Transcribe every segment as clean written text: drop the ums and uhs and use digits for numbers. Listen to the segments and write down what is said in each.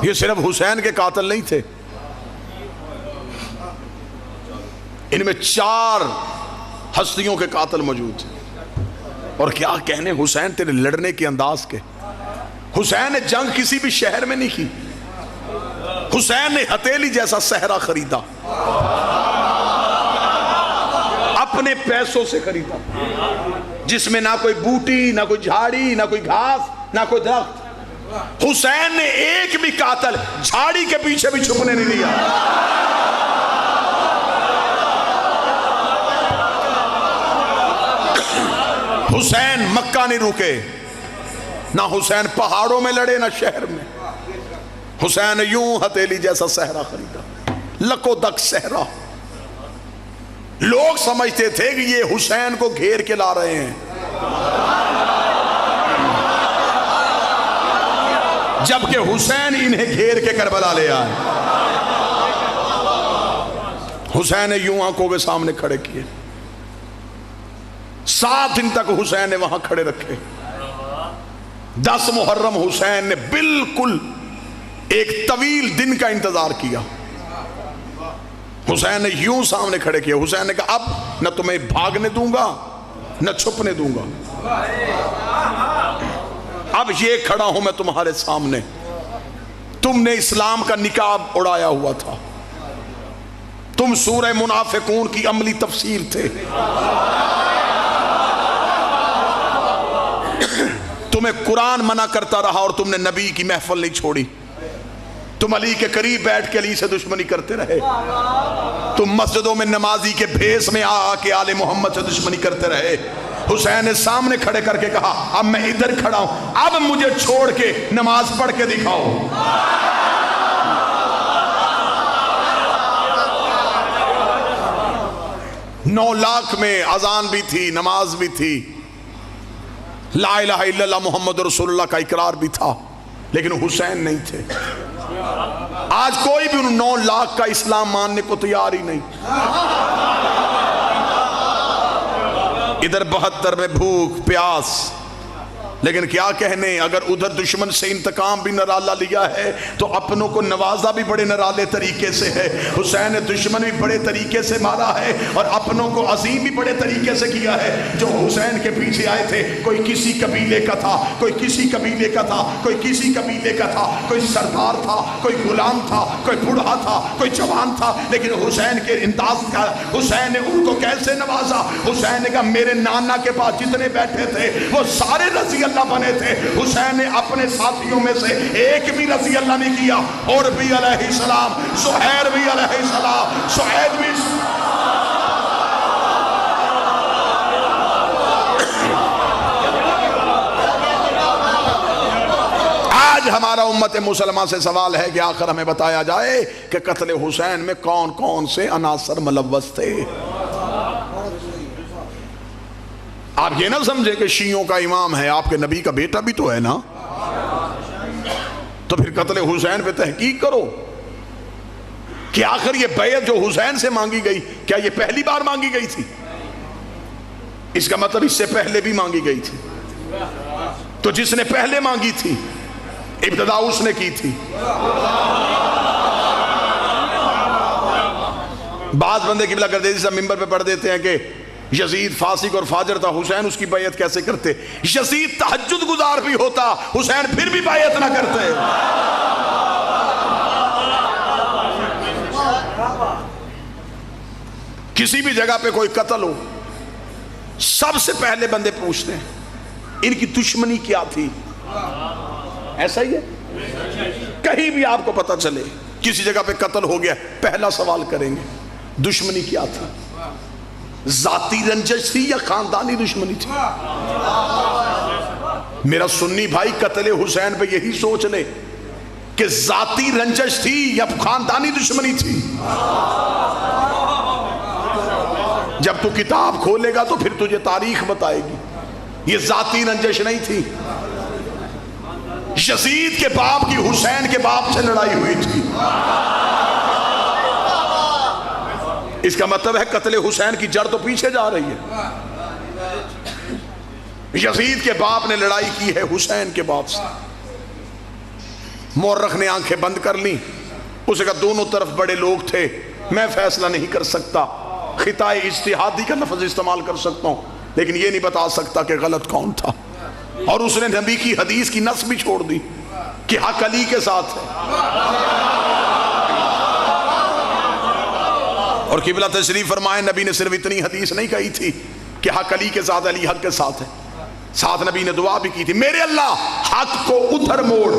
یہ صرف حسین کے قاتل نہیں تھے، ان میں 4 ہستیوں کے قاتل موجود تھے۔ اور کیا کہنے حسین تیرے لڑنے کے انداز کے۔ حسین نے جنگ کسی بھی شہر میں نہیں کی، حسین نے ہتھیلی جیسا صحرا خریدا، اپنے پیسوں سے خریدا، جس میں نہ کوئی بوٹی، نہ کوئی جھاڑی، نہ کوئی گھاس، نہ کوئی درخت۔ حسین نے ایک بھی قاتل جھاڑی کے پیچھے بھی چھپنے نہیں دیا۔ حسین مکہ نہیں رکے، نہ حسین پہاڑوں میں لڑے نہ شہر میں۔ حسین یوں ہتھیلی جیسا صحرا خریدا، لکو دک صحرا۔ لوگ سمجھتے تھے کہ یہ حسین کو گھیر کے لا رہے ہیں، جبکہ حسین انہیں گھیر کے کربلا لے آئے۔ حسین نے یوں آنکھوں کے سامنے کھڑے کیے، 7 دن تک حسین نے وہاں کھڑے رکھے۔ 10 محرم حسین نے بالکل ایک طویل دن کا انتظار کیا۔ حسین نے یوں سامنے کھڑے کیا، حسین نے کہا اب نہ تمہیں بھاگنے دوں گا نہ چھپنے دوں گا، اب یہ کھڑا ہوں میں تمہارے سامنے۔ تم نے اسلام کا نقاب اڑایا ہوا تھا، تم سورہ منافقون کی عملی تفسیر تھے، تمہیں قرآن منع کرتا رہا اور تم نے نبی کی محفل نہیں چھوڑی، تم علی کے قریب بیٹھ کے علی سے دشمنی کرتے رہے، تم مسجدوں میں نمازی کے بھیس میں آ کے آل محمد سے دشمنی کرتے رہے۔ حسین نے سامنے کھڑے کر کے کہا اب میں ادھر کھڑا ہوں، اب مجھے چھوڑ کے نماز پڑھ کے دکھاؤ۔ 9 لاکھ میں اذان بھی تھی، نماز بھی تھی، لا الہ الا اللہ محمد رسول اللہ کا اقرار بھی تھا، لیکن حسین نہیں تھے۔ آج کوئی بھی ان 9 لاکھ کا اسلام ماننے کو تیار ہی نہیں۔ ادھر 72 میں بھوک پیاس، لیکن کیا کہنے اگر ادھر دشمن سے انتقام بھی نرالا لیا ہے تو اپنوں کو نوازا بھی بڑے نرالے طریقے سے ہے۔ حسین نے دشمن بھی بڑے طریقے سے مارا ہے اور اپنوں کو عظیم بھی بڑے طریقے سے کیا ہے۔ جو حسین کے پیچھے آئے تھے کوئی کسی قبیلے کا تھا، کوئی کسی قبیلے کا تھا، کوئی کسی قبیلے کا تھا، کوئی سردار تھا، کوئی غلام تھا، کوئی بوڑھا تھا، کوئی جوان تھا، لیکن حسین کے انداز کا حسین نے ان کو کیسے نوازا۔ حسین نے کہا میرے نانا کے پاس جتنے بیٹھے تھے وہ سارے رضی اللہ بنے تھے، حسین نے اپنے ساتھیوں میں سے ایک بھی رضی اللہ نہیں کیا۔ اور بھی علیہ السلام، سہیر بھی علیہ السلام، سعید بھی۔ آج ہمارا امت مسلمہ سے سوال ہے کہ آخر ہمیں بتایا جائے کہ قتل حسین میں کون کون سے عناصر ملوث تھے۔ آپ یہ نہ سمجھے کہ شیعوں کا امام ہے، آپ کے نبی کا بیٹا بھی تو ہے نا، تو پھر قتل حسین پہ تحقیق کرو کہ آخر یہ بیعت جو حسین سے مانگی گئی کیا یہ پہلی بار مانگی گئی تھی؟ اس کا مطلب اس سے پہلے بھی مانگی گئی تھی۔ تو جس نے پہلے مانگی تھی ابتدا اس نے کی تھی۔ بعض بندے قبلہ گردیزی سے ممبر پہ پڑھ دیتے ہیں کہ یزید فاسق اور فاجر تھا، حسین اس کی بیعت کیسے کرتے؟ یزید تہجد گزار بھی ہوتا، حسین پھر بھی بیعت نہ کرتے۔ کسی بھی جگہ پہ کوئی قتل ہو سب سے پہلے بندے پوچھتے ہیں ان کی دشمنی کیا تھی۔ ایسا ہی ہے، کہیں بھی آپ کو پتہ چلے کسی جگہ پہ قتل ہو گیا پہلا سوال کریں گے دشمنی کیا تھی، ذاتی رنجش تھی یا خاندانی دشمنی تھی؟ میرا سنی بھائی قتل حسین پہ یہی سوچ لے کہ ذاتی رنجش تھی یا خاندانی دشمنی تھی۔ جب تو کتاب کھولے گا تو پھر تجھے تاریخ بتائے گی، یہ ذاتی رنجش نہیں تھی۔ یزید کے باپ کی حسین کے باپ سے لڑائی ہوئی تھی، اس کا مطلب ہے قتل حسین کی جڑ تو پیچھے جا رہی ہے۔ یزید کے باپ نے لڑائی کی ہے حسین کے باپ سے۔ مورخ نے آنکھیں بند کر لی. اسے کہا دونوں طرف بڑے لوگ تھے, میں فیصلہ نہیں کر سکتا, خطۂ اجتہادی کا لفظ استعمال کر سکتا ہوں لیکن یہ نہیں بتا سکتا کہ غلط کون تھا. اور اس نے نبی کی حدیث کی نص بھی چھوڑ دی کہ حق علی کے ساتھ ہے. اور قبلہ تشریف فرمائے, نبی نے صرف اتنی حدیث نہیں کہی تھی کہ حق علی کے ساتھ, علی حق کے ساتھ ہے, ساتھ نبی نے دعا بھی کی تھی, میرے اللہ حق کو ادھر موڑ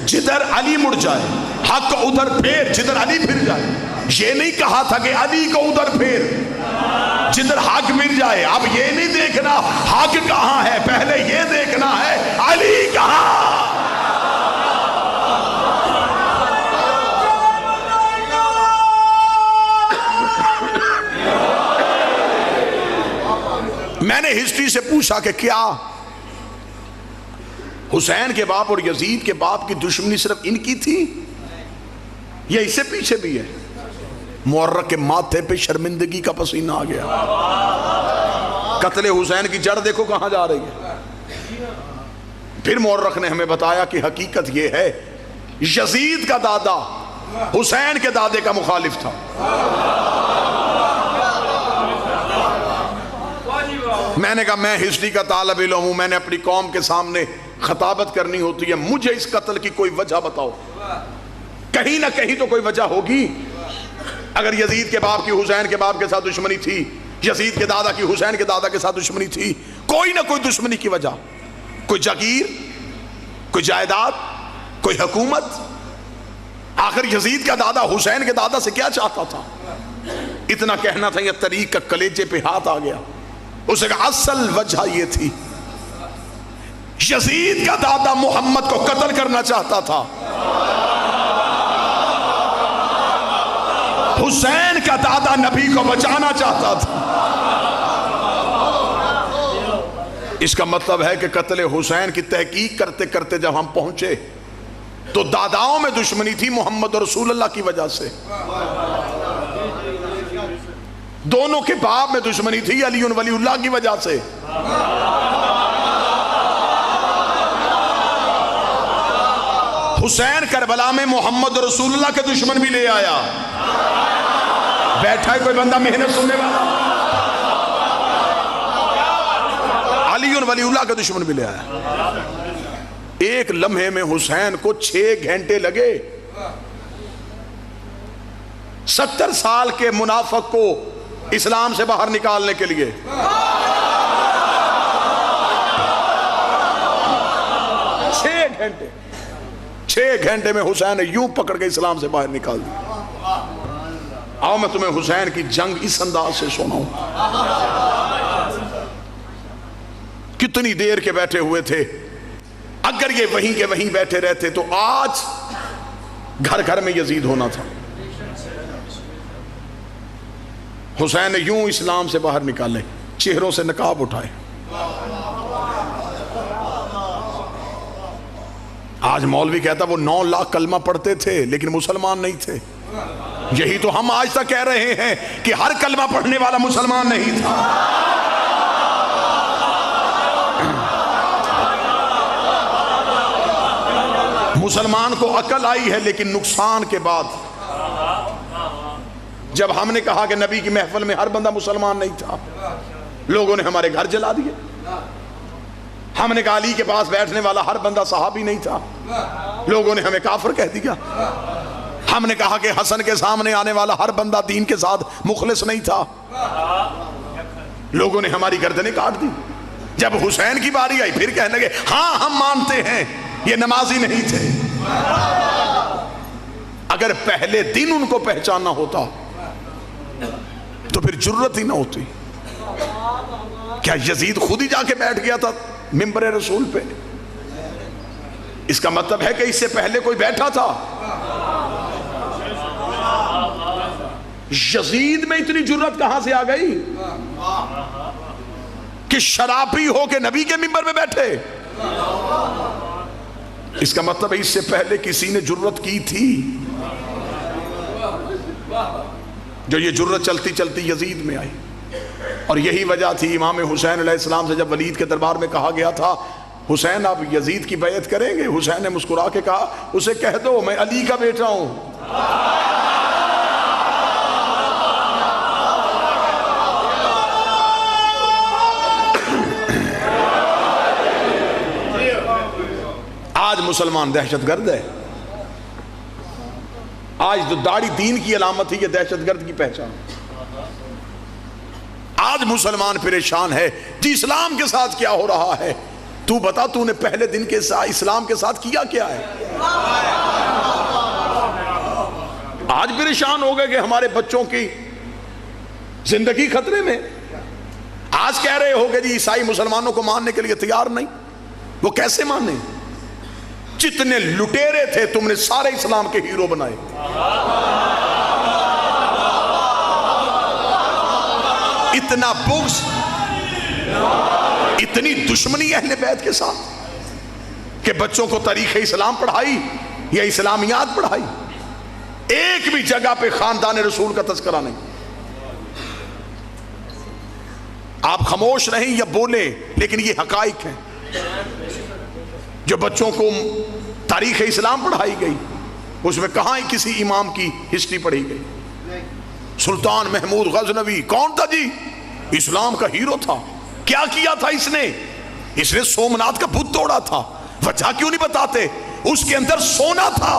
جدھر علی مڑ جائے, حق کو ادھر پھیر جدھر علی پھر جائے. یہ نہیں کہا تھا کہ علی کو ادھر پھیر جدھر حق مل جائے. اب یہ نہیں دیکھنا حق کہاں ہے, پہلے یہ دیکھنا ہے علی کہاں. میں نے ہسٹری سے پوچھا کہ کیا حسین کے باپ اور یزید کے باپ کی دشمنی صرف ان کی تھی یا اس سے پیچھے بھی ہے؟ مورخ کے ماتھے پہ شرمندگی کا پسینہ آ گیا. قتل حسین کی جڑ دیکھو کہاں جا رہی ہے. پھر مورخ نے ہمیں بتایا کہ حقیقت یہ ہے یزید کا دادا حسین کے دادے کا مخالف تھا. میں نے کہا میں ہسٹری کا طالب علم ہوں, میں نے اپنی قوم کے سامنے خطابت کرنی ہوتی ہے, مجھے اس قتل کی کوئی وجہ بتاؤ. کہیں نہ کہیں تو کوئی وجہ ہوگی. اگر یزید کے باپ کی حسین کے باپ کے ساتھ دشمنی تھی, یزید کے دادا کی حسین کے دادا کے ساتھ دشمنی تھی, کوئی نہ کوئی دشمنی کی وجہ, کوئی جاگیر, کوئی جائیداد, کوئی حکومت. آخر یزید کا دادا حسین کے دادا سے کیا چاہتا تھا؟ اتنا کہنا تھا, یہ طریق کا کلیجے پہ ہاتھ آ گیا. اسے کہا اصل وجہ یہ تھی یزید کا دادا محمد کو قتل کرنا چاہتا تھا, حسین کا دادا نبی کو بچانا چاہتا تھا. اس کا مطلب ہے کہ قتل حسین کی تحقیق کرتے کرتے جب ہم پہنچے تو داداؤں میں دشمنی تھی محمد رسول اللہ کی وجہ سے, دونوں کے باپ میں دشمنی تھی علی ولی اللہ کی وجہ سے. حسین کربلا میں محمد رسول اللہ کے دشمن بھی لے آیا. بیٹھا ہے کوئی بندہ محنت سننے والا, علی ولی اللہ کے دشمن بھی لے آیا. ایک لمحے میں حسین کو 6 گھنٹے لگے 70 سال کے منافق کو اسلام سے باہر نکالنے کے لیے. چھ گھنٹے میں حسین نے یوں پکڑ کے اسلام سے باہر نکال دیا. آؤ میں تمہیں حسین کی جنگ اس انداز سے سناؤں. کتنی دیر کے بیٹھے ہوئے تھے. اگر یہ وہیں کے وہیں بیٹھے رہتے تو آج گھر گھر میں یزید ہونا تھا. حسین نے یوں اسلام سے باہر نکالے, چہروں سے نقاب اٹھائے. آج مولوی کہتا وہ 9 لاکھ کلمہ پڑھتے تھے لیکن مسلمان نہیں تھے. یہی تو ہم آج تک کہہ رہے ہیں کہ ہر کلمہ پڑھنے والا مسلمان نہیں تھا. مسلمان کو عقل آئی ہے لیکن نقصان کے بعد. جب ہم نے کہا کہ نبی کی محفل میں ہر بندہ مسلمان نہیں تھا, لوگوں نے ہمارے گھر جلا دیے. ہم نے کہا علی کے پاس بیٹھنے والا ہر بندہ صحابی نہیں تھا, لوگوں نے ہمیں کافر کہہ دیا. ہم نے کہا کہ حسن کے سامنے آنے والا ہر بندہ دین کے ساتھ مخلص نہیں تھا, لوگوں نے ہماری گردنیں کاٹ دی. جب حسین کی باری آئی پھر کہنے لگے ہاں ہم مانتے ہیں یہ نمازی نہیں تھے. اگر پہلے دن ان کو پہچاننا ہوتا تو پھر جرت ہی نہ ہوتی. کیا یزید خود ہی جا کے بیٹھ گیا تھا منبر رسول پہ؟ اس کا مطلب ہے کہ اس سے پہلے کوئی بیٹھا تھا. یزید میں اتنی جرت کہاں سے آ گئی کہ شرابی ہو کے نبی کے منبر میں بیٹھے؟ اس کا مطلب ہے اس سے پہلے کسی نے جرت کی تھی. جو یہ جرت چلتی چلتی یزید میں آئی. اور یہی وجہ تھی امام حسین علیہ السلام سے جب ولید کے دربار میں کہا گیا تھا حسین آپ یزید کی بیعت کریں گے؟ حسین نے مسکرا کے کہا اسے کہہ دو میں علی کا بیٹا ہوں۔ آج مسلمان دہشت گرد ہے۔ آج جو داڑھی دین کی علامت تھی، یہ دہشت گرد کی پہچان۔ آج مسلمان پریشان ہے کہ اسلام کے ساتھ کیا ہو رہا ہے۔ تو بتا تو نے پہلے دن کے ساتھ اسلام کے ساتھ کیا کیا ہے؟ آج پریشان ہو گئے کہ ہمارے بچوں کی زندگی خطرے میں۔ آج کہہ رہے ہو گے جی عیسائی مسلمانوں کو ماننے کے لیے تیار نہیں۔ وہ کیسے مانے؟ جتنے لٹیرے تھے تم نے سارے اسلام کے ہیرو بنائے۔ اتنا بغض، اتنی دشمنی اہل بیت کے ساتھ کہ بچوں کو تاریخ اسلام پڑھائی یا اسلامیات پڑھائی۔ ایک بھی جگہ پہ خاندان رسول کا تذکرہ نہیں۔ آپ خاموش رہیں یا بولیں، لیکن یہ حقائق ہیں۔ جو بچوں کو تاریخ اسلام پڑھائی گئی اس میں کہاں ہی کسی امام کی ہسٹری پڑھی گئی؟ سلطان محمود غزنوی کون تھا جی؟ اسلام کا ہیرو تھا۔ کیا کیا تھا اس نے؟ اس نے سومنات کا بت توڑا تھا۔ وجہ کیوں نہیں بتاتے؟ اس کے اندر سونا تھا۔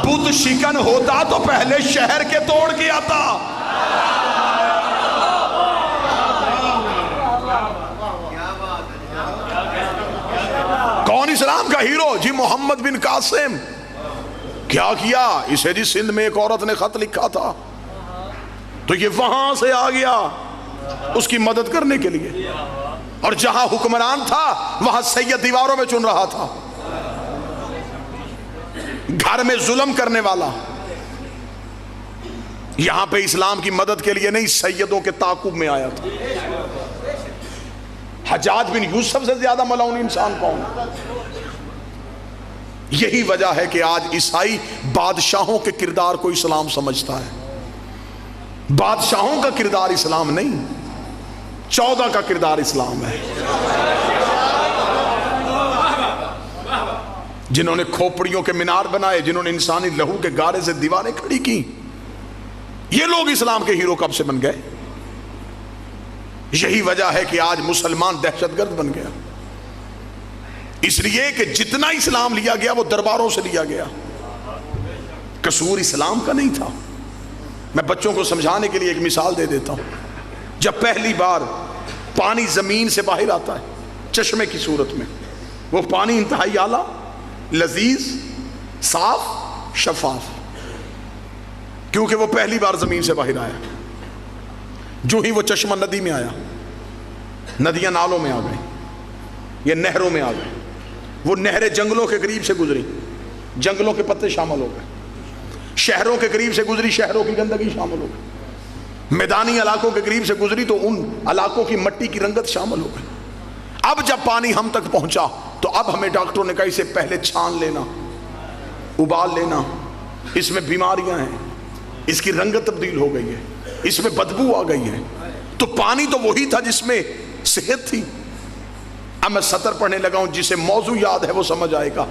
بت شکن ہوتا تو پہلے شہر کے توڑ کے آتا۔ کون اسلام کا ہیرو؟ جی محمد بن قاسم۔ کیا کیا؟ اسے جی سندھ میں ایک عورت نے خط لکھا تھا تو یہ وہاں سے آ گیا اس کی مدد کرنے کے لیے، اور جہاں حکمران تھا وہاں سید دیواروں میں چن رہا تھا، گھر میں ظلم کرنے والا۔ یہاں پہ اسلام کی مدد کے لیے نہیں، سیدوں کے تعاقب میں آیا تھا۔ حجاج بن یوسف سے زیادہ ملعون انسان کون ہے؟ یہی وجہ ہے کہ آج عیسائی بادشاہوں کے کردار کو اسلام سمجھتا ہے۔ بادشاہوں کا کردار اسلام نہیں، 14 کا کردار اسلام ہے۔ جنہوں نے کھوپڑیوں کے مینار بنائے، جنہوں نے انسانی لہو کے گارے سے دیواریں کھڑی کی، یہ لوگ اسلام کے ہیرو کب سے بن گئے؟ یہی وجہ ہے کہ آج مسلمان دہشت گرد بن گیا، اس لیے کہ جتنا اسلام لیا گیا وہ درباروں سے لیا گیا۔ قصور اسلام کا نہیں تھا۔ میں بچوں کو سمجھانے کے لیے ایک مثال دے دیتا ہوں۔ جب پہلی بار پانی زمین سے باہر آتا ہے چشمے کی صورت میں، وہ پانی انتہائی اعلیٰ، لذیذ، صاف، شفاف، کیونکہ وہ پہلی بار زمین سے باہر آیا۔ جو ہی وہ چشمہ ندی میں آیا، ندیاں نالوں میں آ گئی، یہ نہروں میں آ گئی۔ وہ نہریں جنگلوں کے قریب سے گزری، جنگلوں کے پتے شامل ہو گئے۔ شہروں کے قریب سے گزری، شہروں کی گندگی شامل ہو گئی۔ میدانی علاقوں کے قریب سے گزری تو ان علاقوں کی مٹی کی رنگت شامل ہو گئی۔ اب جب پانی ہم تک پہنچا تو اب ہمیں ڈاکٹروں نے کہا اسے پہلے چھان لینا، ابال لینا، اس میں بیماریاں ہیں، اس کی رنگت تبدیل ہو گئی ہے، اس میں بدبو آ گئی ہے۔ تو پانی تو وہی تھا جس میں صحت تھی۔ اب میں سطر پڑھنے لگا ہوں، جسے موضوع یاد ہے وہ سمجھ آئے گا۔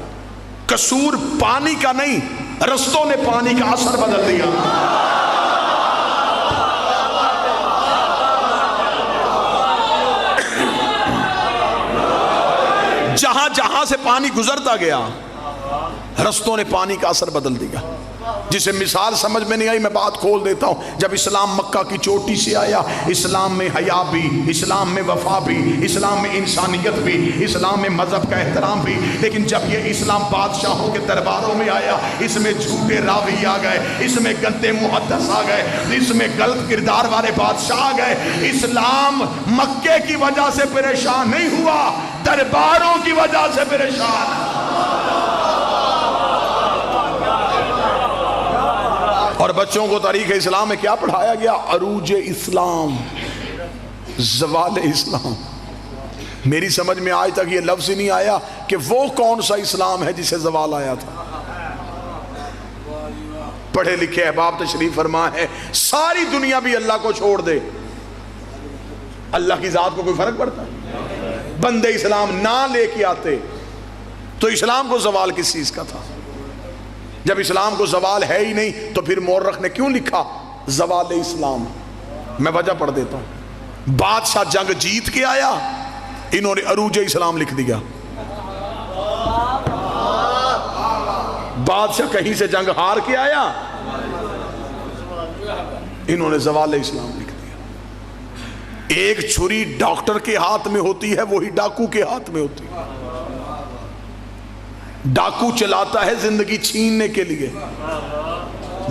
قصور پانی کا نہیں، رستوں نے پانی کا اثر بدل دیا۔ جہاں جہاں سے پانی گزرتا گیا، رستوں نے پانی کا اثر بدل دیا۔ جسے مثال سمجھ میں نہیں آئی میں بات کھول دیتا ہوں۔ جب اسلام مکہ کی چوٹی سے آیا، اسلام میں حیا بھی، اسلام میں وفا بھی، اسلام میں انسانیت بھی، اسلام میں مذہب کا احترام بھی، لیکن جب یہ اسلام بادشاہوں کے درباروں میں آیا، اس میں جھوٹے راوی آ گئے، اس میں گندے محدث آ گئے، اس میں غلط کردار والے بادشاہ آ گئے۔ اسلام مکے کی وجہ سے پریشان نہیں ہوا، درباروں کی وجہ سے پریشان۔ اور بچوں کو تاریخ اسلام میں کیا پڑھایا گیا؟ عروج اسلام، زوال اسلام۔ میری سمجھ میں آج تک یہ لفظ ہی نہیں آیا کہ وہ کون سا اسلام ہے جسے زوال آیا تھا۔ پڑھے لکھے احباب تشریف فرما ہے، ساری دنیا بھی اللہ کو چھوڑ دے، اللہ کی ذات کو کوئی فرق پڑتا ہے؟ بندے اسلام نہ لے کے آتے تو اسلام کو زوال کس چیز کا تھا؟ جب اسلام کو زوال ہے ہی نہیں تو پھر مورخ نے کیوں لکھا زوال اسلام؟ میں وجہ پڑھ دیتا ہوں. بادشاہ جنگ جیت کے آیا، انہوں نے عروج اسلام لکھ دیا. بادشاہ کہیں سے جنگ ہار کے آیا، انہوں نے زوال اسلام لکھ دیا. ایک چھری ڈاکٹر کے ہاتھ میں ہوتی ہے، وہی ڈاکو کے ہاتھ میں ہوتی ہے. ڈاکو چلاتا ہے زندگی چھیننے کے لیے،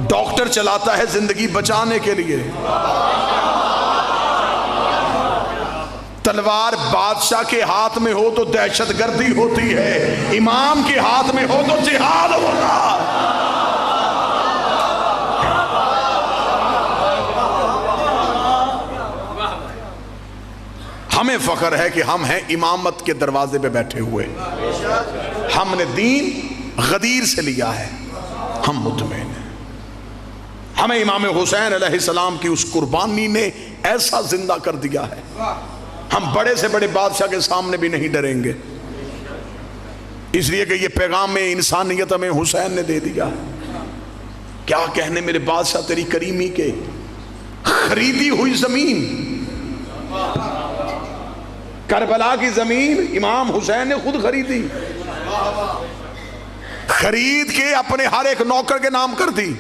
ڈاکٹر چلاتا ہے زندگی بچانے کے لیے. تلوار بادشاہ کے ہاتھ میں ہو تو دہشت گردی ہوتی ہے، امام کے ہاتھ میں ہو تو جہاد ہوتا. ہمیں فخر ہے کہ ہم ہیں امامت کے دروازے پہ بیٹھے ہوئے. ہم نے دین غدیر سے لیا ہے، ہم مطمئن ہیں. ہمیں امام حسین علیہ السلام کی اس قربانی نے ایسا زندہ کر دیا ہے، ہم بڑے سے بڑے بادشاہ کے سامنے بھی نہیں ڈریں گے، اس لیے کہ یہ پیغام انسانیت ہمیں حسین نے دے دیا. کیا کہنے میرے بادشاہ تیری کریمی کے. خریدی ہوئی زمین، کربلا کی زمین امام حسین نے خود خریدی، خرید کے اپنے ہر ایک نوکر کے نام کر دی.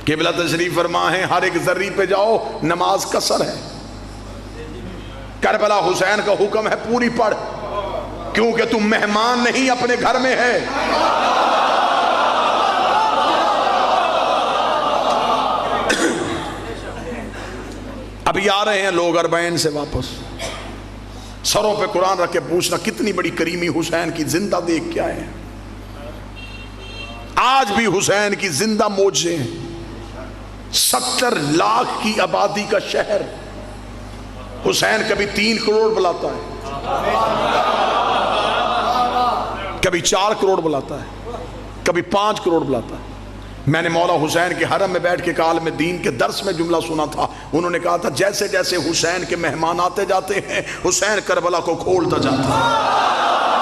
قبلہ تشریف فرما ہے، ہر ایک ذری پہ جاؤ نماز قصر ہے. کربلا حسین کا حکم ہے پوری پڑھ، کیونکہ تم مہمان نہیں اپنے گھر میں ہے. ابھی آ رہے ہیں لوگ اربعین سے واپس، سروں پہ قرآن رکھ کے پوچھنا کتنی بڑی کریمی حسین کی زندہ دیکھ کے آئے ہیں. آج بھی حسین کی زندہ معجزے ہیں. 70 لاکھ کی آبادی کا شہر، حسین کبھی 3 کروڑ بلاتا ہے، کبھی 4 کروڑ بلاتا ہے، کبھی 5 کروڑ بلاتا ہے. میں نے مولا حسین کے حرم میں بیٹھ کے عالم دین کے درس میں جملہ سنا تھا. انہوں نے کہا تھا جیسے جیسے حسین کے مہمان آتے جاتے ہیں، حسین کربلا کو کھولتا جاتا ہے.